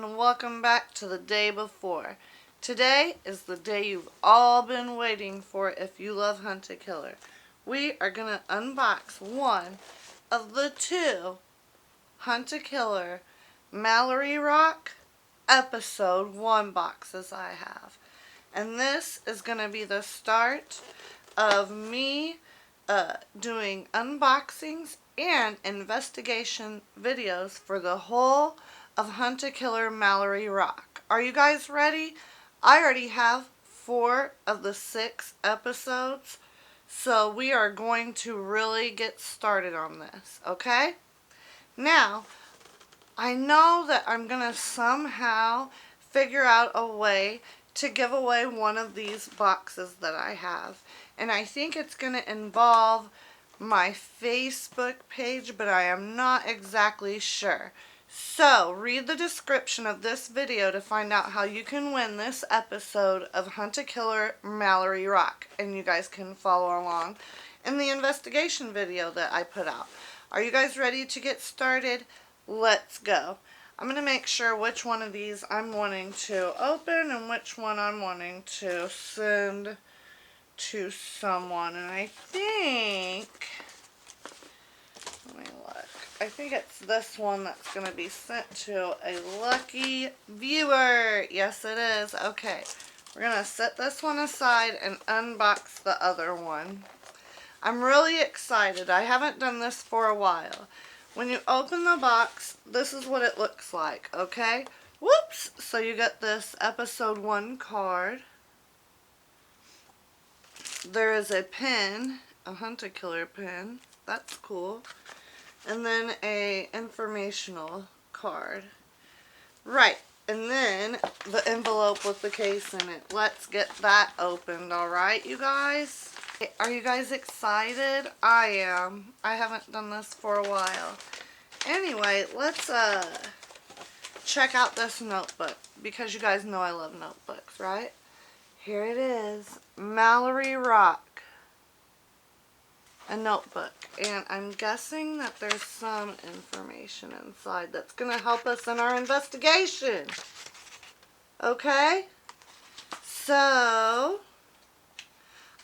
and welcome back to the day before. Today is the day you've all been waiting for if you love Hunt a Killer. We are going to unbox one of the two Hunt a Killer Mallory Rock episode 1 boxes I have. And this is going to be the start of me doing unboxings and investigation videos for the whole of Hunt a Killer Mallory Rock. Are you guys ready? I already have 4 of the 6 episodes, so we are going to really get started on this, okay? Now, I know that I'm going to somehow figure out a way to give away one of these boxes that I have. And I think it's going to involve my Facebook page, but I am not exactly sure. So, read the description of this video to find out how you can win this episode of Hunt a Killer Mallory Rock. And you guys can follow along in the investigation video that I put out. Are you guys ready to get started? Let's go. I'm going to make sure which one of these I'm wanting to open and which one I'm wanting to send to someone. And I think, let me look. I think it's this one that's going to be sent to a lucky viewer. Yes, it is. Okay. We're going to set this one aside and unbox the other one. I'm really excited. I haven't done this for a while. When you open the box, this is what it looks like, okay? Whoops! So you get this episode 1 card. There is a pin, a Hunt a Killer pin. That's cool. And then a informational card. Right. And then the envelope with the case in it. Let's get that opened, alright, you guys? Are you guys excited? I am. I haven't done this for a while. Anyway, let's check out this notebook, because you guys know I love notebooks, right? Here it is. Mallory Rock. A notebook. And I'm guessing that there's some information inside that's going to help us in our investigation. Okay? So,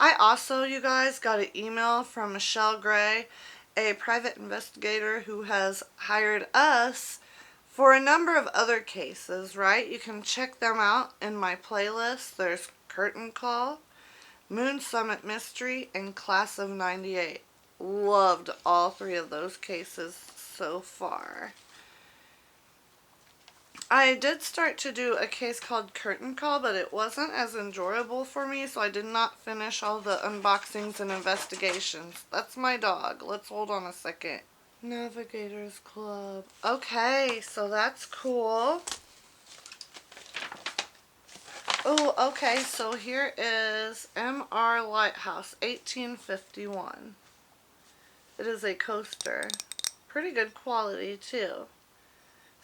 I also, you guys, got an email from Michelle Gray, a private investigator who has hired us for a number of other cases, right? You can check them out in my playlist. There's Curtain Call, Moon Summit Mystery, and Class of '98. Loved all 3 of those cases so far. I did start to do a case called Curtain Call, but it wasn't as enjoyable for me, so I did not finish all the unboxings and investigations. That's my dog. Let's hold on a second. Navigators Club. Okay, so that's cool. Oh, okay, so here is M.R. Lighthouse, 1851. It is a coaster. Pretty good quality, too.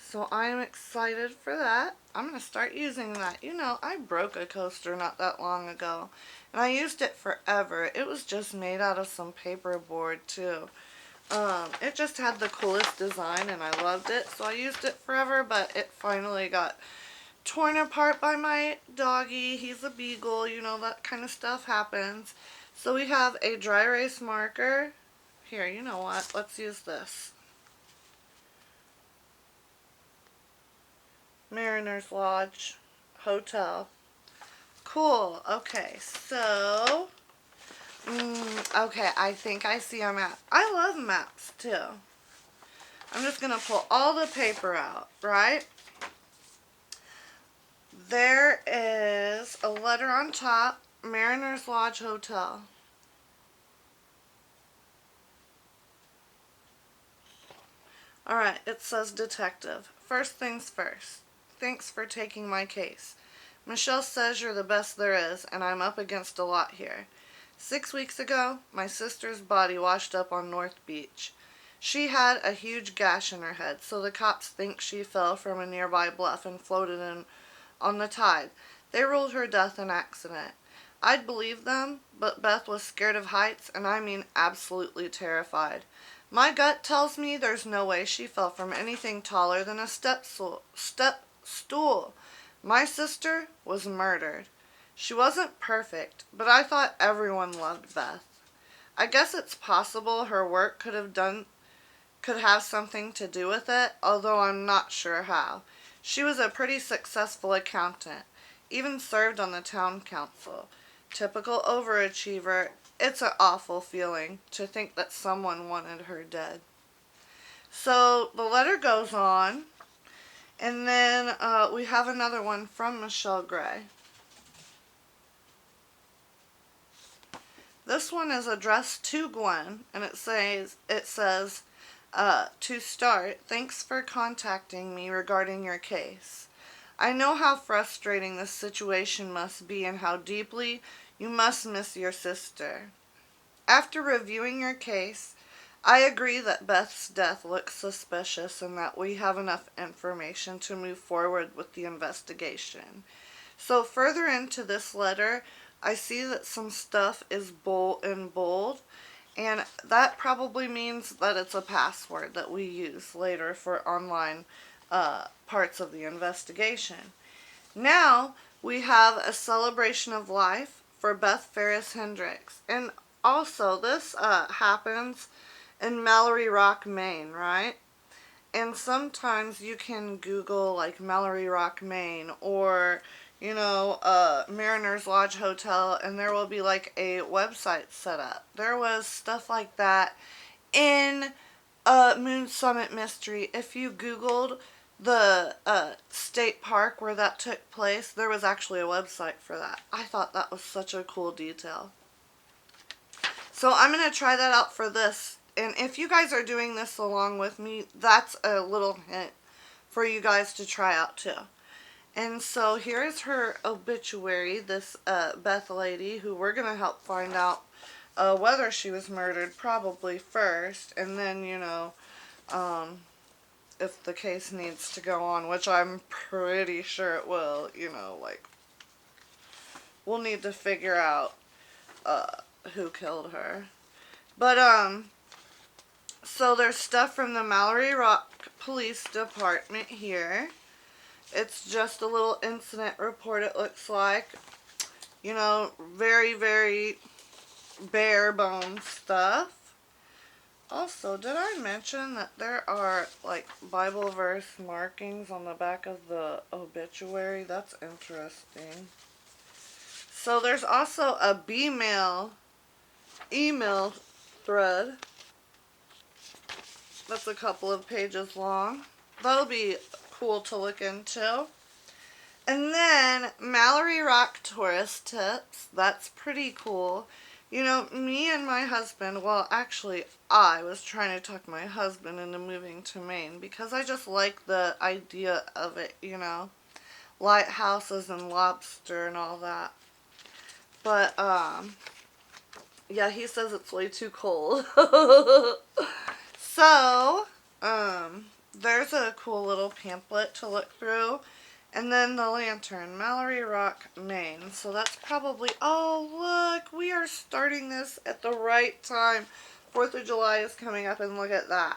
So I'm excited for that. I'm going to start using that. You know, I broke a coaster not that long ago, and I used it forever. It was just made out of some paperboard, too. It just had the coolest design, and I loved it, so I used it forever, but it finally got torn apart by my doggy. He's a beagle, you know, that kind of stuff happens. So we have a dry erase marker. Here, you know what? Let's use this. Mariners Lodge Hotel. Cool. Okay, so okay, I think I see a map. I love maps too. I'm just gonna pull all the paper out, right? There is a letter on top, Mariners Lodge Hotel. Alright, it says detective. First things first. Thanks for taking my case. Michelle says you're the best there is, and I'm up against a lot here. 6 weeks ago, my sister's body washed up on North Beach. She had a huge gash in her head, so the cops think she fell from a nearby bluff and floated in on the tide. They ruled her death an accident. I'd believe them, but Beth was scared of heights, and I mean absolutely terrified. My gut tells me there's no way she fell from anything taller than a step stool. My sister was murdered. She wasn't perfect, but I thought everyone loved Beth. I guess it's possible her work could have something to do with it, although I'm not sure how. She was a pretty successful accountant, even served on the town council. Typical overachiever. It's an awful feeling to think that someone wanted her dead. So the letter goes on, and then we have another one from Michelle Gray. This one is addressed to Gwen, and it says, to start, thanks for contacting me regarding your case. I know how frustrating this situation must be and how deeply you must miss your sister. After reviewing your case, I agree that Beth's death looks suspicious and that we have enough information to move forward with the investigation. So further into this letter, I see that some stuff is in bold, and that probably means that it's a password that we use later for online parts of the investigation. Now we have a celebration of life for Beth Ferris Hendricks. And also this happens in Mallory Rock, Maine, right? And sometimes you can Google like Mallory Rock, Maine, or Mariners Lodge Hotel, and there will be like a website set up. There was stuff like that in Moon Summit Mystery. If you Googled the state park where that took place, there was actually a website for that. I thought that was such a cool detail. So I'm going to try that out for this. And if you guys are doing this along with me, that's a little hint for you guys to try out too. And so here is her obituary, this Beth lady, who we're going to help find out whether she was murdered probably first. And then, if the case needs to go on, which I'm pretty sure it will, we'll need to figure out who killed her. But, so there's stuff from the Mallory Rock Police Department here. It's just a little incident report, it looks like. Very, very bare bones stuff. Also, did I mention that there are, like, Bible verse markings on the back of the obituary? That's interesting. So there's also a email thread that's a couple of pages long. That'll be cool to look into. And then Mallory Rock tourist tips. That's pretty cool. Me and my husband, well, actually, I was trying to talk my husband into moving to Maine because I just like the idea of it, lighthouses and lobster and all that. But, yeah, he says it's way too cold. So, there's a cool little pamphlet to look through. And then the lantern, Mallory Rock, Maine. So that's probably, oh look, we are starting this at the right time. 4th of July is coming up, and look at that.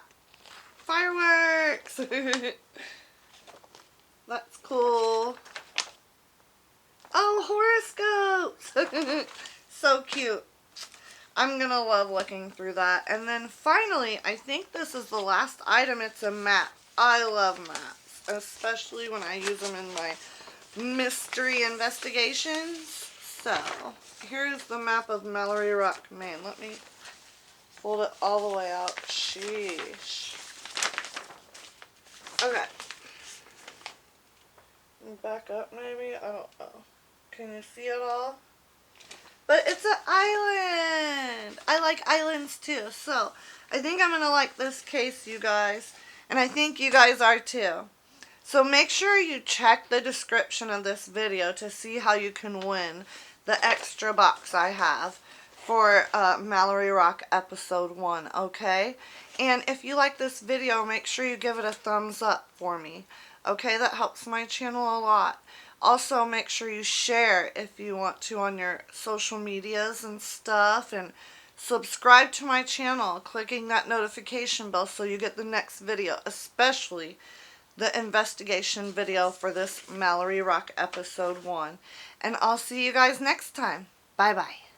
Fireworks! That's cool. Oh, horoscopes! So cute. I'm gonna love looking through that. And then finally, I think this is the last item. It's a map. I love maps, especially when I use them in my mystery investigations. So, here's the map of Mallory Rock, Maine. Let me fold it all the way out. Sheesh. Okay. Back up maybe? I don't know. Can you see it all? But it's an island. I like islands too. So, I think I'm going to like this case, you guys. And I think you guys are too. So make sure you check the description of this video to see how you can win the extra box I have for Mallory Rock episode 1, okay? And if you like this video, make sure you give it a thumbs up for me. Okay, that helps my channel a lot. Also, make sure you share if you want to on your social medias and stuff. And subscribe to my channel, clicking that notification bell so you get the next video. Especially the investigation video for this Mallory Rock episode 1. And I'll see you guys next time. Bye bye.